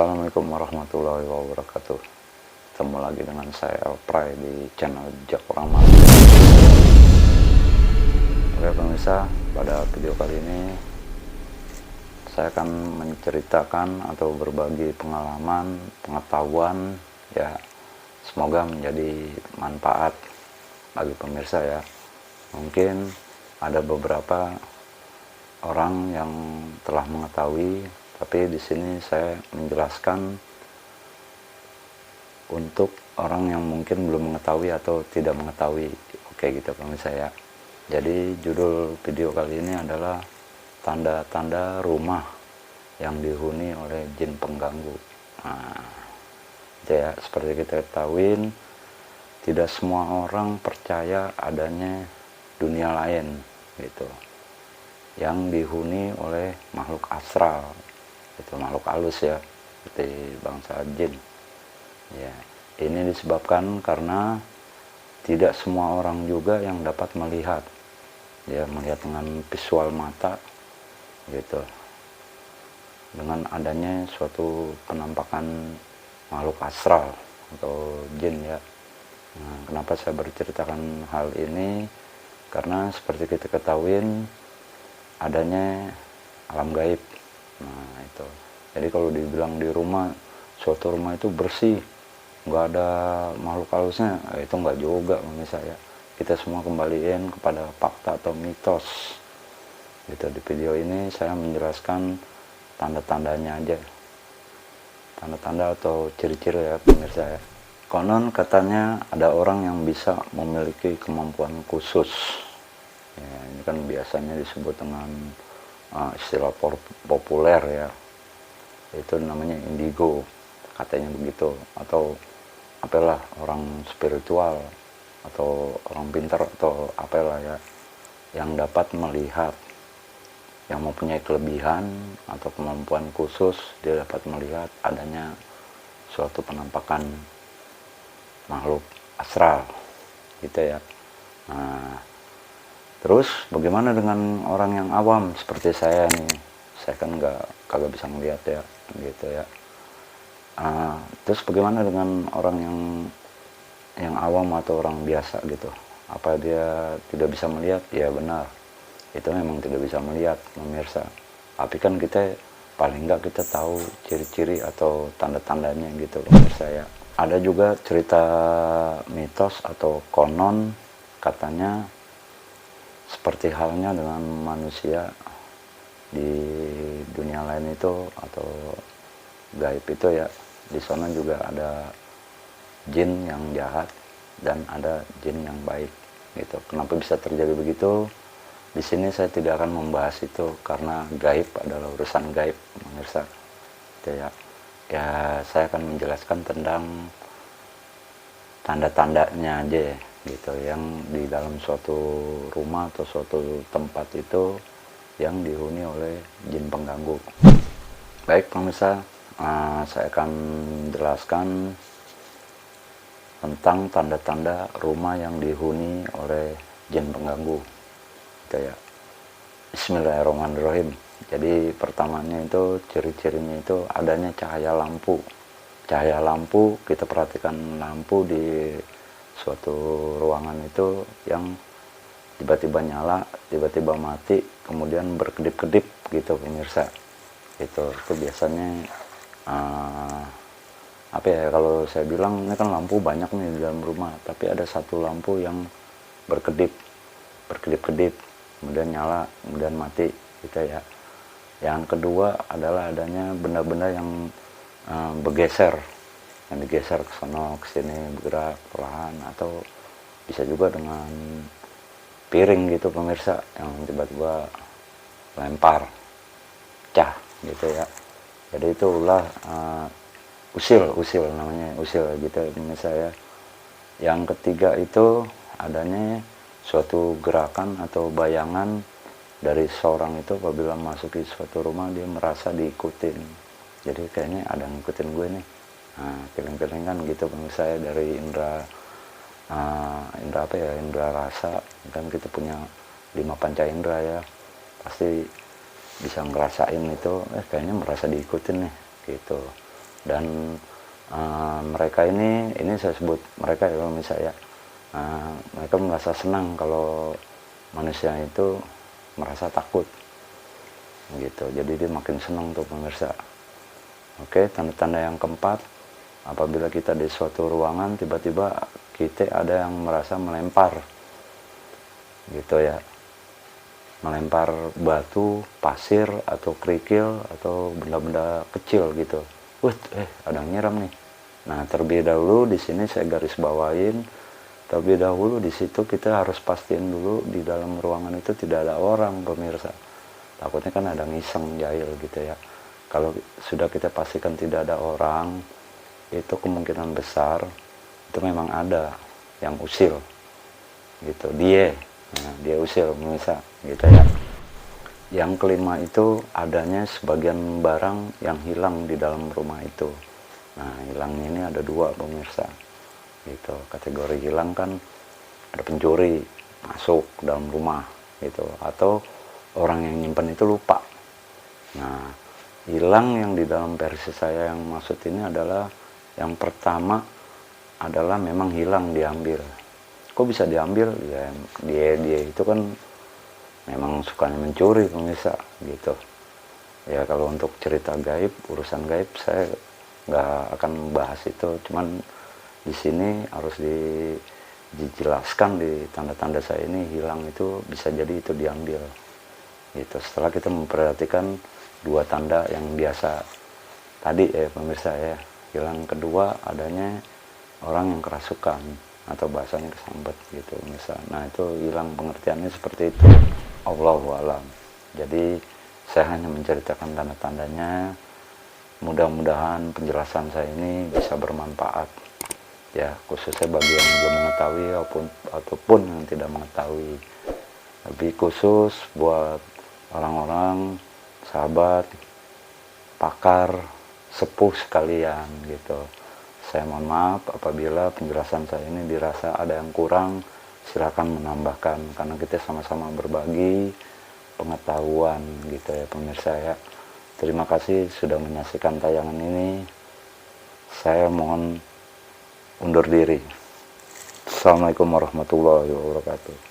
Assalamualaikum warahmatullahi wabarakatuh. Ketemu lagi dengan saya Elpray di channel Jak Orang Mati. Oke pemirsa, pada video kali ini saya akan menceritakan atau berbagi pengalaman, pengetahuan ya, semoga menjadi manfaat bagi pemirsa ya. Mungkin ada beberapa orang yang telah mengetahui, tapi di sini saya menjelaskan untuk orang yang mungkin belum mengetahui atau tidak mengetahui. Oke gitu pemirsa ya. Jadi judul video kali ini adalah tanda-tanda rumah yang dihuni oleh jin pengganggu. Nah, ya seperti kita ketahui, tidak semua orang percaya adanya dunia lain gitu, yang dihuni oleh makhluk astral, itu makhluk halus ya, seperti bangsa jin. Ya, ini disebabkan karena tidak semua orang juga yang dapat melihat, ya melihat dengan visual mata, gitu. Dengan adanya suatu penampakan makhluk astral atau jin ya. Nah, kenapa saya berceritakan hal ini? Karena seperti kita ketahui adanya alam gaib. Nah itu, jadi kalau dibilang di rumah, suatu rumah itu bersih, nggak ada makhluk halusnya, itu nggak juga pemirsa ya. Kita semua kembaliin kepada fakta atau mitos gitu. Di video ini saya menjelaskan tanda-tandanya aja, tanda-tanda atau ciri-ciri ya pemirsa ya. Konon katanya ada orang yang bisa memiliki kemampuan khusus ya, ini kan biasanya disebut dengan istilah populer ya, itu namanya indigo katanya begitu, atau apalah orang spiritual atau orang pintar atau apalah ya, yang dapat melihat, yang mempunyai kelebihan atau kemampuan khusus, dia dapat melihat adanya suatu penampakan makhluk astral gitu ya. Nah, terus bagaimana dengan orang yang awam seperti saya nih? Saya kan kagak bisa melihat ya, gitu ya. Terus bagaimana dengan orang yang awam atau orang biasa gitu? Apa dia tidak bisa melihat? Ya benar, itu memang tidak bisa melihat pemirsa. Tapi kan kita paling enggak kita tahu ciri-ciri atau tanda-tandanya gitu pemirsa ya. Ada juga cerita mitos atau konon katanya seperti halnya dengan manusia di dunia lain itu atau gaib itu ya, di sana juga ada jin yang jahat dan ada jin yang baik gitu. Kenapa bisa terjadi begitu? Di sini saya tidak akan membahas itu karena gaib adalah urusan gaib pemirsa gitu ya. Ya saya akan menjelaskan tentang tanda-tandanya aja ya, gitu, yang di dalam suatu rumah atau suatu tempat itu yang dihuni oleh jin pengganggu. Baik pemirsa, saya akan jelaskan tentang tanda-tanda rumah yang dihuni oleh jin pengganggu gitu ya. Bismillahirrahmanirrahim. Jadi pertamanya itu ciri-cirinya itu adanya cahaya lampu. Cahaya lampu, kita perhatikan lampu di suatu ruangan itu yang tiba-tiba nyala, tiba-tiba mati, kemudian berkedip-kedip gitu pemirsa. Itu biasanya apa ya, kalau saya bilang ini kan lampu banyak nih di dalam rumah, tapi ada satu lampu yang berkedip-kedip, kemudian nyala, kemudian mati gitu ya. Yang kedua adalah adanya benda-benda yang bergeser, yang digeser ke sana ke sini, bergerak perlahan, atau bisa juga dengan piring gitu pemirsa, yang tiba-tiba lempar, pecah gitu ya. Jadi itu ulah usil namanya, usil gitu pemirsa ya. Yang ketiga itu adanya suatu gerakan atau bayangan dari seorang itu apabila masuki suatu rumah, dia merasa diikutin. Jadi kayaknya ada yang ngikutin gue nih. Nah, feeling kan gitu pemirsa ya, dari indra apa ya, indra rasa. Kan kita punya 5 panca indra ya, pasti bisa ngerasain itu, kayaknya merasa diikutin nih gitu. Dan mereka ini saya sebut mereka ya, misalnya mereka merasa senang kalau manusia itu merasa takut gitu. Jadi dia makin senang tuh pemirsa. Oke, tanda-tanda yang keempat, apabila kita di suatu ruangan tiba-tiba kita ada yang merasa melempar gitu ya, melempar batu, pasir atau kerikil atau benda-benda kecil gitu. Ada yang nyiram nih. Nah, terlebih dahulu di sini saya garis bawain, terlebih dahulu di situ kita harus pastiin dulu di dalam ruangan itu tidak ada orang pemirsa. Takutnya kan ada ngiseng jahil gitu ya. Kalau sudah kita pastikan tidak ada orang, itu kemungkinan besar itu memang ada yang usil gitu. Dia usil pemirsa gitu ya. Yang kelima itu adanya sebagian barang yang hilang di dalam rumah itu. Nah, hilangnya ini ada dua pemirsa gitu. Kategori hilang kan ada pencuri masuk dalam rumah gitu, atau orang yang nyimpen itu lupa. Nah, hilang yang di dalam versi saya yang maksud ini adalah yang pertama adalah memang hilang diambil. Kok bisa diambil? Ya dia itu kan memang sukanya mencuri pemirsa gitu. Ya kalau untuk cerita gaib, urusan gaib saya nggak akan bahas itu. Cuman di sini harus dijelaskan di tanda-tanda saya ini hilang itu bisa jadi itu diambil. Gitu. Setelah kita memperhatikan dua tanda yang biasa tadi ya pemirsa ya. Hilang kedua adanya orang yang kerasukan atau bahasanya kesambet gitu pemirsa. Nah itu hilang pengertiannya seperti itu. Allahu a'lam. Jadi saya hanya menceritakan tanda-tandanya. Mudah-mudahan penjelasan saya ini bisa bermanfaat ya, khususnya bagi yang belum mengetahui ataupun yang tidak mengetahui. Lebih khusus buat orang-orang, sahabat, pakar, sepuh sekalian gitu. Saya mohon maaf apabila penjelasan saya ini dirasa ada yang kurang, silakan menambahkan karena kita sama-sama berbagi pengetahuan gitu ya pemirsa ya. Terima kasih sudah menyaksikan tayangan ini. Saya mohon undur diri. Assalamualaikum warahmatullahi wabarakatuh.